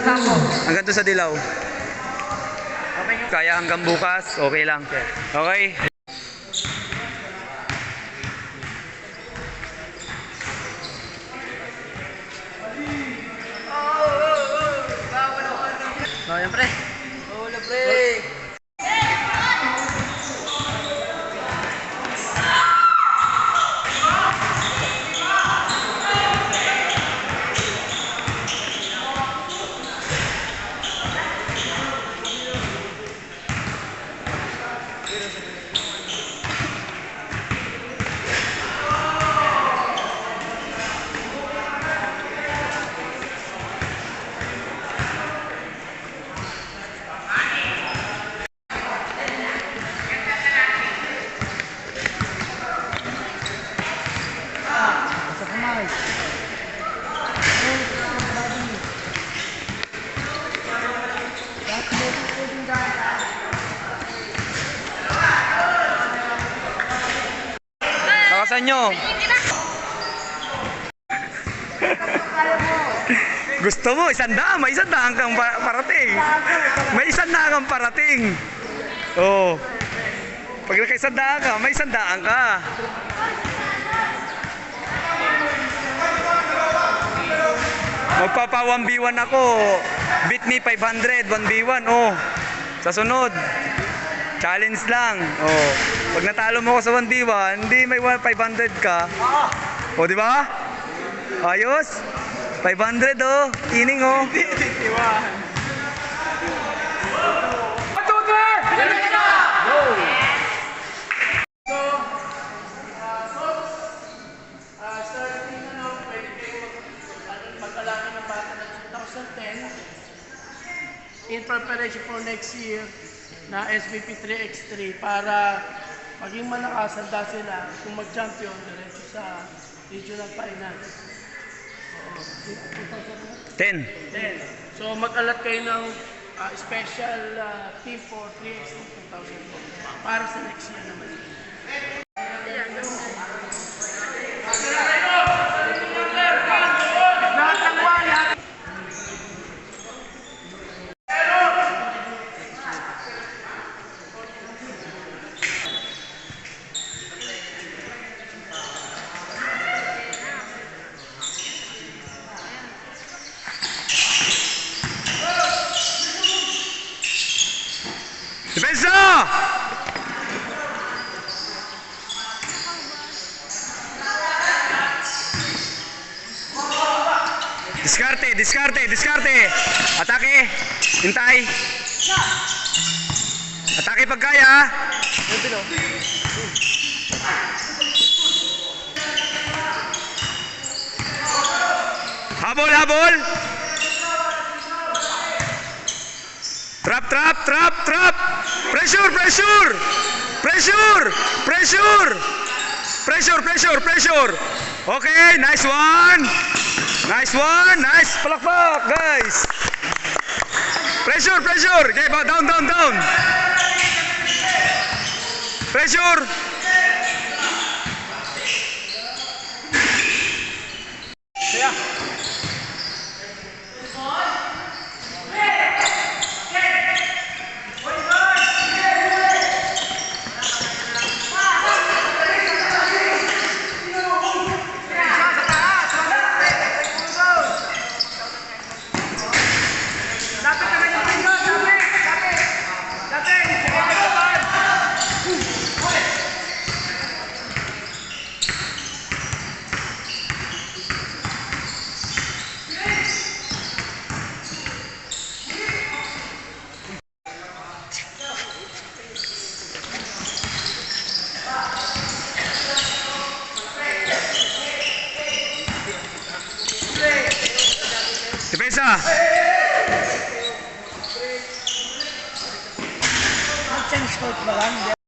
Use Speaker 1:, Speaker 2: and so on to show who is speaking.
Speaker 1: Hanggang doon sa dilaw. Kaya hanggang bukas, okay lang. Okay.
Speaker 2: Oh, yan pre.
Speaker 3: Wala pre.
Speaker 1: Nakasan nyo. Gusto mo, 100. May 100 kang parating. May 100 kang parating. Oh. Pag naka-100 ka, may 100 ka. Magpapa 1v1 ako. Beat me 500, 1v1. Oh. Sa sunod. Challenge lang. Oh. Pag natalo mo ako sa 1v1, hindi may 500 ka. O, di ba? Ayos. 500 oh. Ining oh.
Speaker 2: In preparation for next year na SVP 3x3 para maging manakasanda sila kung mag-champion diretso sa regional finals.
Speaker 1: 10.
Speaker 2: So mag-alat kayo ng special team for 3x3 2004 para sa next year naman.
Speaker 1: Depensa! Diskarte. Atake. Hintay. Atake pag kaya. Habol. Trap. Pressure. Okay, nice one. Nice. Palakpak, guys. Pressure. Okay, down. Pressure. Depensa.
Speaker 2: Change coach ba lang?